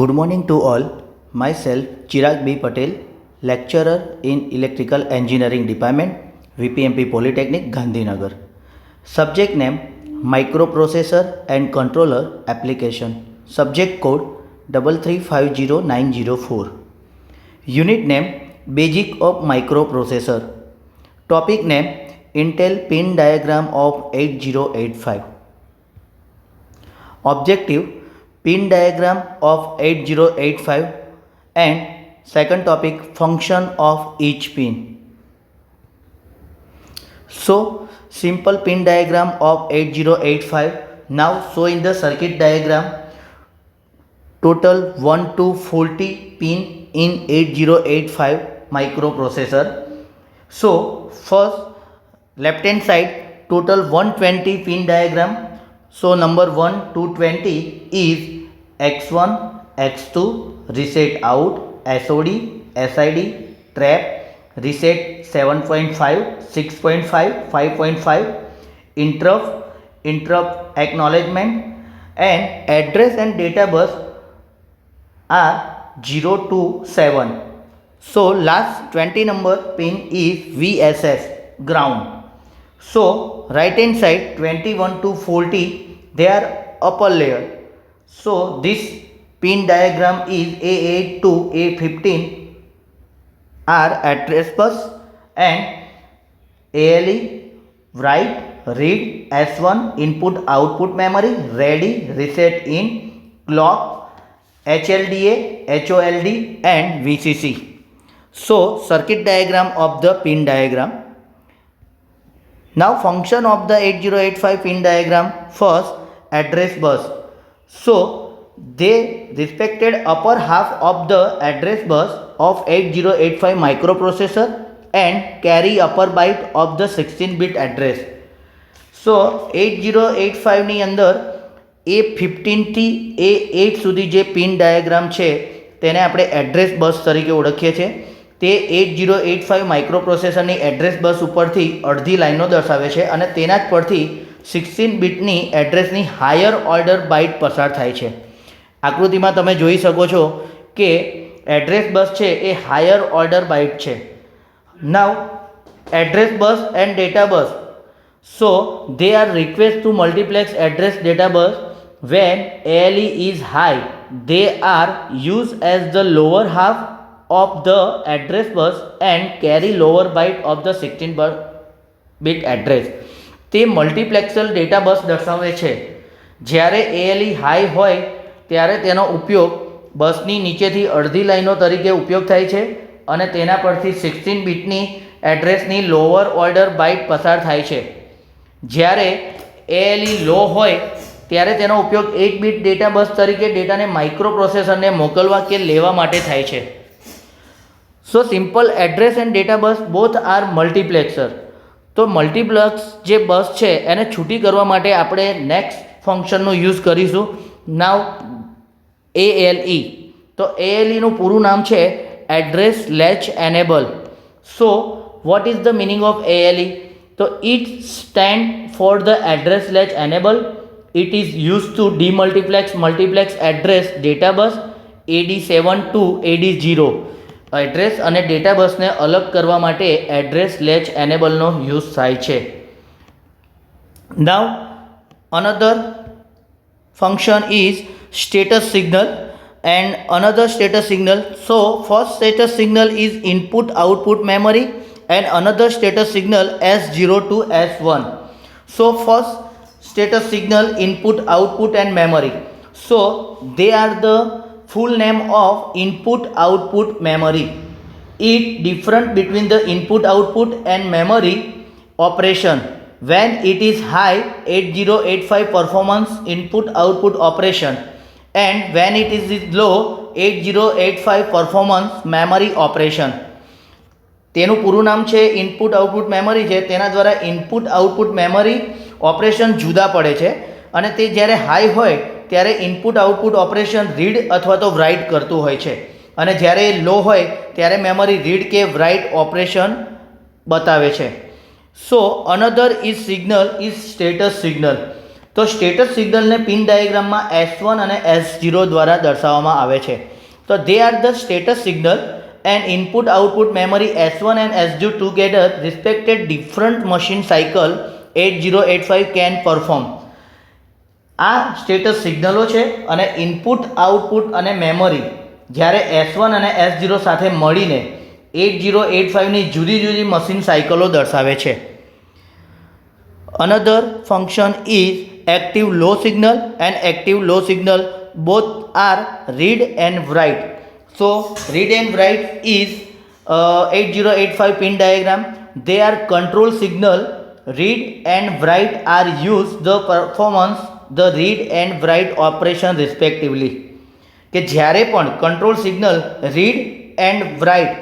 Good morning to all. Myself Chirag B. Patel, lecturer in Electrical Engineering Department, VPMP Polytechnic, Gandhinagar. Subject name Microprocessor and Controller Application. Subject code 3350904. Unit name Basic of Microprocessor. Topic name Intel Pin Diagram of 8085. Objective pin diagram of 8085 and second topic function of each pin. So simple pin diagram of 8085. Now show in the circuit diagram total 1 to 40 pin in 8085 microprocessor. So first left hand side total 120 pin diagram. So number 1 to 20 is X1, X2, reset out, SOD, SID, trap, reset 7.5, 6.5, 5.5, interrupt acknowledgement, and address and data bus are 0 to 7. So last 20 number pin is VSS, ground. So right hand side 21 to 40 they are upper layer. So this pin diagram is A8 to A15 are address bus and ALE, write, read, S1 input output memory, ready, reset in, clock, HLDA, HOLD and VCC. So circuit diagram of the pin diagram. Now function of the 8085 pin diagram. First address bus. So they respected upper half of the address bus of 8085 microprocessor and carry upper byte of the 16-bit address. So 8085 ની અંદર A15 થી A8 સુધી જે pin diagram છે તેને આપણે address bus તરીકે ઓળખીએ છીએ. તે 8085 માઇક્રોપ્રોસેસરની એડ્રેસ બસ ઉપરથી અડધી લાઈનો દર્શાવે છે અને તેના જ પરથી 16 બીટની એડ્રેસની હાયર ઓર્ડર બાઇટ પસાર થાય છે. આકૃતિમાં તમે જોઈ શકો છો કે એડ્રેસ બસ છે એ હાયર ઓર્ડર બાઇટ છે. Now address bus and data bus. So they are request to multiplex address data bus when ALE is high. They are used as the lower half of the address bus and carry lower byte of the 16-bit address. તે multiplexer data bus દર્શાવે છે. જ્યારે ALE high હોય ત્યારે તેનો ઉપયોગ બસની નીચેથી અડધી લાઈનો તરીકે ઉપયોગ થાય છે અને તેના પરથી 16 બીટની એડ્રેસની લોઅર ઓર્ડર બાઇટ પસાર થાય છે. જ્યારે ALE લો હોય ત્યારે તેનો ઉપયોગ 1 બીટ ડેટા બસ તરીકે ડેટાને માઇક્રોપ્રોસેસરને મોકલવા કે લેવા માટે થાય છે. So simple address and data bus both are multiplexer. તો મલ્ટીપ્લેક્સ જે બસ છે એને છૂટી કરવા માટે આપણે નેક્સ્ટ ફંક્શનનો યુઝ કરીશું. નાવ ALE. તો ALEનું પૂરું નામ છે address latch enable. So what is the meaning of ALE? So it stands for the address latch enable. It is used to demultiplex multiplex address data bus AD7 to AD0. Address અને data બસને અલગ કરવા માટે address latch એનેબલનો use થાય છે. Now another function is status signal and another status signal. So first status signal is input output memory and another status signal S0 to S1. So first status signal input output and memory. So they are the full name of input output memory. It different between the input output and memory operation. When it is high 8085 performance input output operation and when it is low 8085 performance memory operation. તેનું પૂરું નામ છે input output memory છે. તેના દ્વારા input output memory operation જુદા પડે છે અને તે જ્યારે હાઈ હોય ત્યારે ઇનપુટ આઉટપુટ ઓપરેશન રીડ અથવા તો રાઇટ કરતું હોય છે અને જ્યારે લો હોય ત્યારે મેમરી રીડ કે રાઇટ ઓપરેશન બતાવે છે. So another is signal is status signal. તો સ્ટેટસ સિગ્નલને પિન ડાયાગ્રામમાં S1 અને S0 દ્વારા દર્શાવવામાં આવે છે. તો they are the status signal and input output memory S1 and S0 together respected different machine cycle 8085 can perform. આ સ્ટેટસ સિગ્નલો છે અને ઇનપુટ આઉટપુટ અને મેમરી જ્યારે S1 અને S0 સાથે મળીને 8085ની જુદી જુદી મશીન સાયકલો દર્શાવે છે. Another function is active low signal and active low signal. Both are read and write. So read and write is 8085 pin diagram. They are control signal. Read and write are used the performance the read and write operation respectively. કે જ્યારે પણ control signal read and write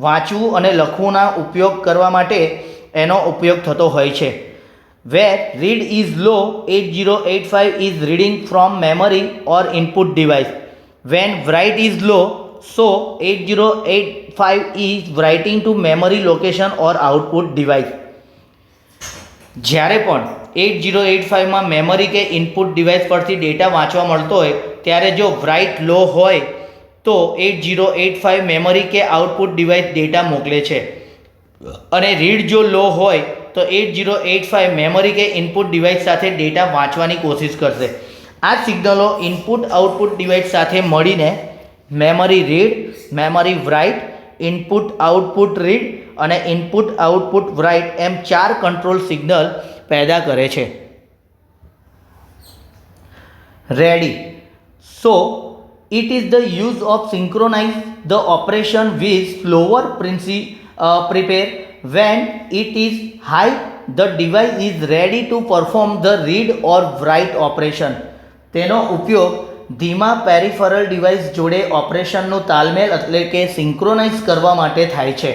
વાંચવું અને લખવુંના ઉપયોગ કરવા માટે એનો ઉપયોગ થતો હોય છે. Where read is low, 8085 is reading from memory or input device. When write is low, so 8085 is writing to memory location or output device. જ્યારે પણ 8085માં મેમરી કે ઇનપુટ ડિવાઇસ પરથી ડેટા વાંચવા મળતો હોય ત્યારે જો રાઇટ લો હોય તો 8085 મેમરી કે આઉટપુટ ડિવાઇસ ડેટા મોકલે છે અને રીડ જો લો હોય તો 8085 મેમરી કે ઇનપુટ ડિવાઇસ સાથે ડેટા વાંચવાની કોશિશ કરશે. આ સિગ્નલો ઇનપુટ આઉટપુટ ડિવાઇસ સાથે મળીને memory read, memory write, input output read અને ઇનપુટ આઉટપુટ રાઇટ એમ 4 કંટ્રોલ સિગ્નલ પેદા કરે છે. Ready. So it is the use of synchronize the operation with slower prepare. When it is high, the device is ready to perform the read or write operation. તેનો ઉપયોગ ધીમા peripheral device જોડે ઓપરેશનનું તાલમેલ એટલે કે સિંક્રોનાઇઝ કરવા માટે થાય છે.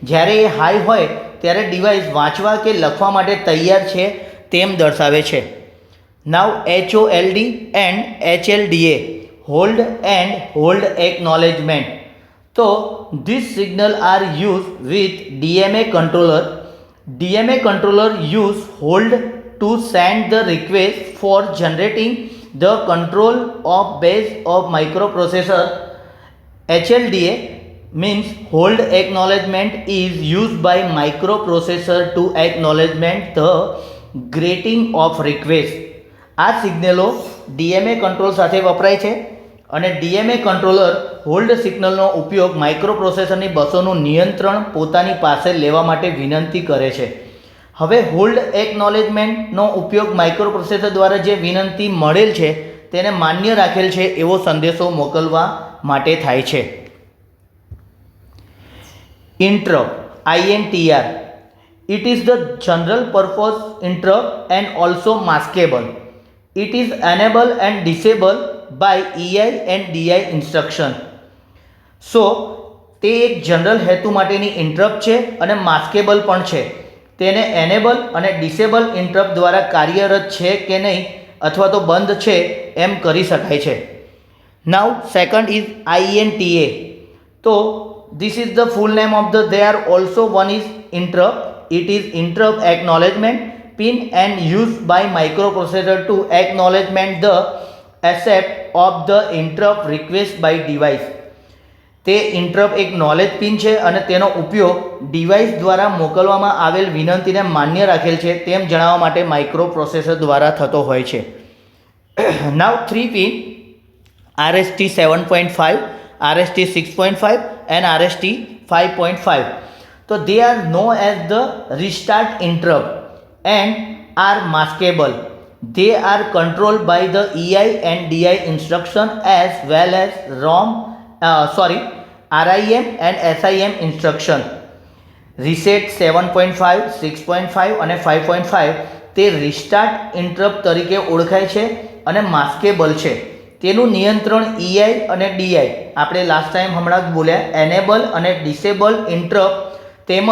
જ્યારે એ હાઈ હોય ત્યારે ડિવાઇસ વાંચવા કે લખવા માટે તૈયાર છે તેમ દર્શાવે છે. Now HOLD and HLDA hold and hold acknowledgement. તો this signal are use with DMA controller. DMA controller use hold to send the request for generating the control of base of microprocessor. HLDA means hold acknowledgement is used by microprocessor to acknowledgement the greeting of request. આ સિગ્નલો DMA control સાથે વપરાય છે અને DMA controller hold સિગ્નલનો ઉપયોગ માઇક્રોપ્રોસેસરની બસોનું નિયંત્રણ પોતાની પાસે લેવા માટે વિનંતી કરે છે. હવે હોલ્ડ એકનોલેજમેન્ટનો ઉપયોગ માઇક્રોપ્રોસેસર દ્વારા જે વિનંતી મળેલ છે તેને માન્ય રાખેલ છે એવો સંદેશો મોકલવા માટે થાય છે. Interrupt INTR. It is the general purpose interrupt and also maskable. It is enable and disable by EI and DI instruction. So તે એક જનરલ હેતુ માટેની ઇન્ટરપ્ટ છે અને માસ્કેબલ પણ છે. તેને એનેબલ અને ડિસેબલ ઇન્ટરપ્ટ દ્વારા કાર્યરત છે કે નહીં અથવા તો બંધ છે એમ કરી શકાય છે. નાઉ સેકન્ડ ઇઝ INTA. તો this is the full name of the there also one is interrupt. It is interrupt acknowledgement pin and used by microprocessor to acknowledgement the accept of the interrupt request by device. તે interrupt એક knowledge pin છે અને તેનો ઉપયોગ device દ્વારા મોકલવામાં આવેલ વિનંતીને માન્ય રાખેલ છે તેમ જણાવવા માટે માઇક્રોપ્રોસેસર દ્વારા થતો હોય છે. નાવ 3 pin RST 7.5, RST 6.5 and RST 5.5. So they are known as the restart interrupt and are maskable. They are controlled by the EI and DI instruction as well as RIM and SIM instruction. Reset 7.5, 6.5 અને 5.5 તે restart interrupt તરીકે ઓળખાય છે અને maskable છે. તેનું નિયંત્રણ EI અને DI આપણે લાસ્ટ ટાઈમ હમણાં જ બોલ્યા એનેબલ અને ડિસેબલ ઇન્ટરપ્ટ તેમજ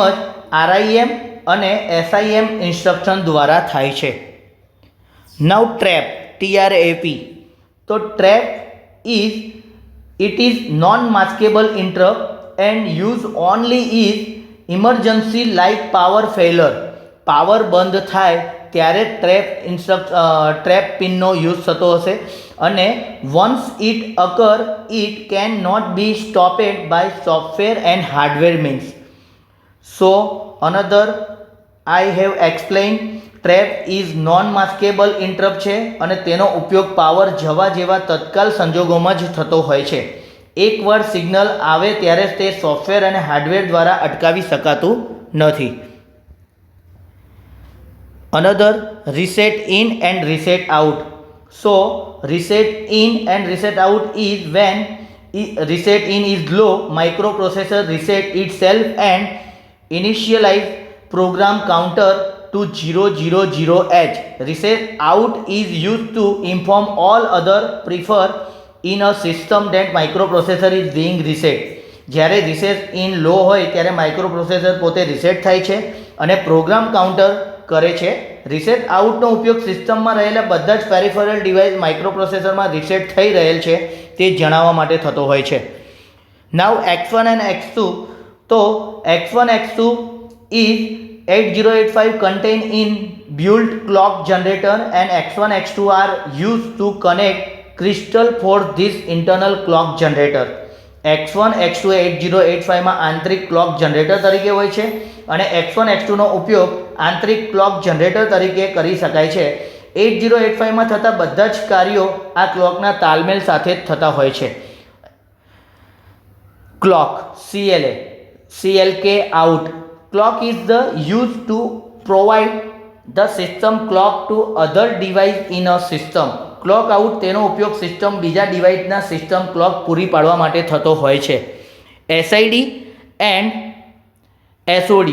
RIM અને SIM ઇન્સ્ટ્રક્શન દ્વારા થાય છે. નાઉ ટ્રેપ TRAP. તો trap it is non-maskable interrupt and used only is emergency like power failure. Power બંધ થાય ત્યારે ટ્રેપ પિનનો યુઝ થતો હશે અને once it occur it can not be stopped by software and hardware means. So another I have explain trap is non maskable interrupt છે અને તેનો ઉપયોગ પાવર જવા જેવા તત્કાલ સંજોગોમાં જ થતો હોય છે. એકવાર સિગ્નલ આવે ત્યારે તે સોફ્ટવેર અને હાર્ડવેર દ્વારા અટકાવી શકાતું નથી. Another reset in and reset out. So reset in and reset out is when reset in is low microprocessor reset itself and initialize program counter to 000H. Reset out is used to inform all other prefer in a system that microprocessor is being reset. જ્યારે reset in law હોય ત્યારે microprocessor પોતે reset થાય છે અને program counter કરે છે. Reset આઉટનો ઉપયોગ સિસ્ટમમાં રહેલા બધા જ પેરિફેરલ ડિવાઇસ માઇક્રોપ્રોસેસરમાં રીસેટ થઈ રહેલ છે તે જણાવવા માટે થતો હોય છે. નાવ X1 એન્ડ X2. તો X1 X2 is 8085 contain in built clock generator and X1 X2 are used to connect crystal for this internal clock generator. X1 X2 8085 માં આંતરિક ક્લોક જનરેટર તરીકે હોય છે અને X1 X2 નો ઉપયોગ આંતરિક ક્લોક જનરેટર તરીકે કરી શકાય છે. 8085 માં થતા બધા જ કાર્યો આ ક્લોકના તાલમેલ સાથે જ થતા હોય છે. Clock CLK out. Clock is the used to provide the system clock to other device in a system. Clock out તેનો ઉપયોગ સિસ્ટમ બીજા ડિવાઇસના સિસ્ટમ ક્લોક પૂરી પાડવા માટે થતો હોય છે. SID and SOD.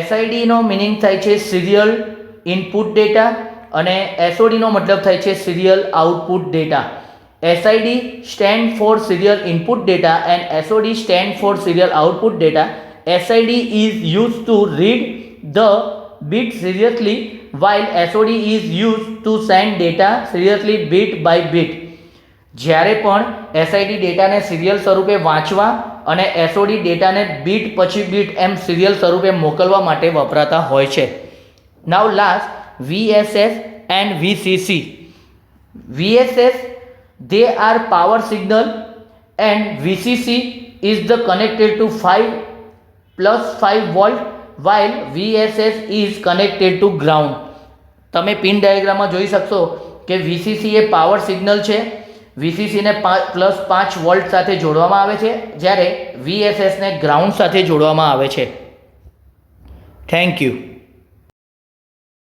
SIDનો મિનિંગ થાય છે સિરિયલ ઇનપુટ ડેટા અને SODનો મતલબ થાય છે serial output data. SID stand for serial input data and SOD stand for serial output data. SID is used to read the bit seriously while SOD is used to send data seriously bit by bit. જ્યારે પણ SID ડેટાને serial સ્વરૂપે વાંચવા અને SOD ડેટાને bit પછી bit એમ serial સ્વરૂપે મોકલવા માટે વપરાતા હોય છે. Now last VSS and VCC. VSS they are power signal and VCC is the connected to 5+5 volt while VSS is connected to ground. તમે પિન ડાયાગ્રામમાં જોઈ શકશો કે VCC એ પાવર સિગ્નલ છે. VCC ને +5 વોલ્ટ સાથે જોડવામાં આવે છે જ્યારે VSS ને ગ્રાઉન્ડ સાથે જોડવામાં આવે છે. Thank you.